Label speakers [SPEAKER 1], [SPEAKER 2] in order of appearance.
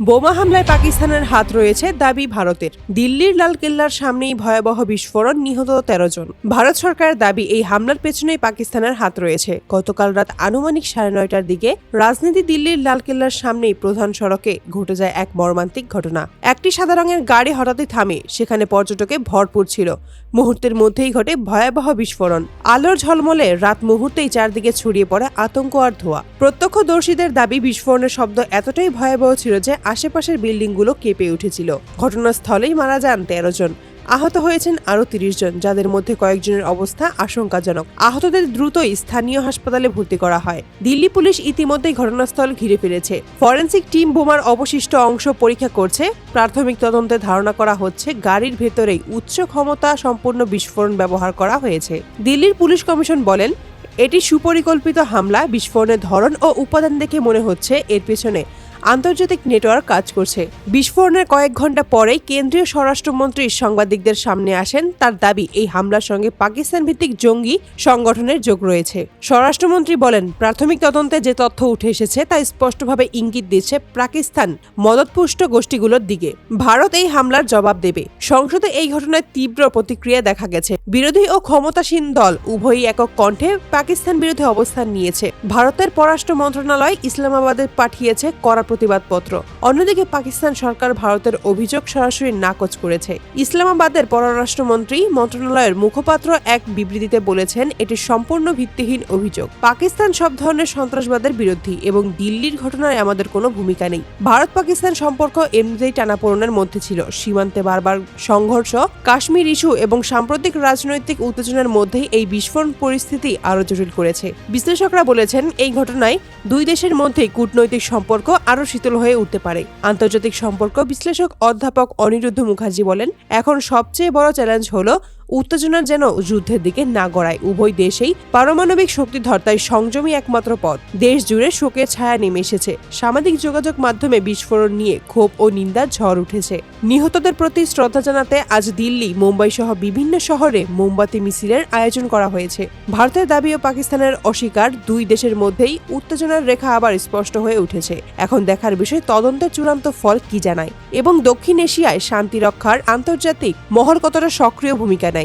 [SPEAKER 1] বোমা হামলায় পাকিস্তানের হাত রয়েছে দাবি ভারতের। দিল্লির লালকেল্লার সামনেই ভয়াবহ বিস্ফোরণ, নিহত ১৩ জন। ভারত সরকারের দাবি এই হামলার পেছনেই পাকিস্তানের হাত রয়েছে। গতকাল রাত আনুমানিক ৯:৩০টার দিকে রাজধানী দিল্লির লালকেল্লার সামনেই প্রধান সড়কে ঘটে যায় এক মর্মান্তিক ঘটনা। একটি সাদা রঙের গাড়ি হঠাৎই থামে, সেখানে পর্যটকে ভরপুর ছিল। মুহূর্তের মধ্যেই ঘটে ভয়াবহ বিস্ফোরণ। আলোর ঝলমলে রাত মুহূর্তেই চারদিকে ছড়িয়ে পড়ে আতঙ্ক আর ধোঁয়া। প্রত্যক্ষদর্শীদের দাবি বিস্ফোরণের শব্দ এতটাই ভয়াবহ ছিল যে আশেপাশের বিল্ডিংগুলো কেঁপে উঠেছিল। ঘটনাস্থলেই মারা যান ১৩ জন। আহত হয়েছেন আরও ৩০ জন, যাদের মধ্যে কয়েকজনের অবস্থা আশঙ্কাজনক। আহতদের দ্রুতই স্থানীয় হাসপাতালে ভর্তি করা হয়। দিল্লি পুলিশ ইতিমধ্যেই ঘটনাস্থল ঘিরে ফেলেছে। ফরেনসিক টিম বোমার অবশিষ্ট অংশ পরীক্ষা করছে। প্রাথমিক তদন্তে ধারণা করা হচ্ছে গাড়ির ভেতরেই উচ্চ ক্ষমতা সম্পন্ন বিস্ফোরণ ব্যবহার করা হয়েছে। দিল্লির পুলিশ কমিশন বলেন, এটি সুপরিকল্পিত হামলা। বিস্ফোরণের ধরন ও উপাদান দেখে মনে হচ্ছে এর পেছনে আন্তর্জাতিক নেটওয়ার্ক কাজ করছে। বিস্ফোরণের কয়েক ঘন্টা পরেই কেন্দ্রীয় স্বরাষ্ট্রমন্ত্রী সাংবাদিকদের সামনে আসেন। তার দাবি, এই হামলার সঙ্গে পাকিস্তান ভিত্তিক জঙ্গি সংগঠনের যোগ রয়েছে। স্বরাষ্ট্রমন্ত্রী বলেন, প্রাথমিক তদন্তে যে তথ্য উঠে এসেছে তা স্পষ্টভাবে ইঙ্গিত দিচ্ছে পাকিস্তান মদতপুষ্ট গোষ্ঠীগুলোর দিকে। ভারত এই হামলার জবাব দেবে। সংসদে এই ঘটনায় তীব্র প্রতিক্রিয়া দেখা গেছে। বিরোধী ও ক্ষমতাসীন দল উভয়ই একক কণ্ঠে পাকিস্তান বিরোধী অবস্থান নিয়েছে। ভারতের পররাষ্ট্র মন্ত্রণালয় ইসলামাবাদে পাঠিয়েছে কড়া প্রতিবাদপত্র। অন্যদিকে পাকিস্তান সরকার ভারতের অভিযোগ সরাসরি নাকচ করেছে। ইসলামাবাদের পররাষ্ট্রমন্ত্রী মন্ত্রণালয়ের মুখপাত্র এক বিবৃতিতে বলেছেন, এটি সম্পূর্ণ ভিত্তিহীন অভিযোগ। পাকিস্তান সব ধরনের সন্ত্রাসবাদের বিরোধী এবং দিল্লির ঘটনায় আমাদের কোনো ভূমিকা নেই। ভারত পাকিস্তান সম্পর্ক এমনিতেই টানাপোড়েনের মধ্যে ছিল। সীমান্তে বারবার সংঘর্ষ, কাশ্মীর ইস্যু এবং সাম্প্রতিক রাজনৈতিক উত্তেজনার মধ্যেই এই বিস্ফোরণ পরিস্থিতি আরও জটিল করেছে। বিশ্লেষকরা বলেছেন, এই ঘটনায় দুই দেশের মধ্যে কূটনৈতিক সম্পর্ক আরও শীতল হয়ে উঠতে পারে। আন্তর্জাতিক সম্পর্ক বিশ্লেষক অধ্যাপক অনিরুদ্ধ মুখার্জি বলেন, এখন সবচেয়ে বড় চ্যালেঞ্জ হলো উত্তেজনা যেন যুদ্ধের দিকে না গড়ায়। উভয় দেশেই পারমাণবিক শক্তিধর, তাই সংযমই একমাত্র পথ। দেশ জুড়ে শোকের ছায়া নেমে এসেছে। সামাজিক যোগাযোগ মাধ্যমে বিস্ফোরণ নিয়ে ক্ষোভ ও নিন্দার ঝড় উঠেছে। নিহতদের প্রতি শ্রদ্ধা জানাতে আজ দিল্লি, মুম্বাই সহ বিভিন্ন শহরে মোমবাতি মিছিলের আয়োজন করা হয়েছে। ভারতের দাবি ও পাকিস্তানের অস্বীকার, দুই দেশের মধ্যেই উত্তেজনার রেখা আবার স্পষ্ট হয়ে উঠেছে। এখন দেখার বিষয় তদন্তের চূড়ান্ত ফল কি জানায় এবং দক্ষিণ এশিয়ায় শান্তি রক্ষার আন্তর্জাতিক মহল কতটা সক্রিয় ভূমিকা নেয়।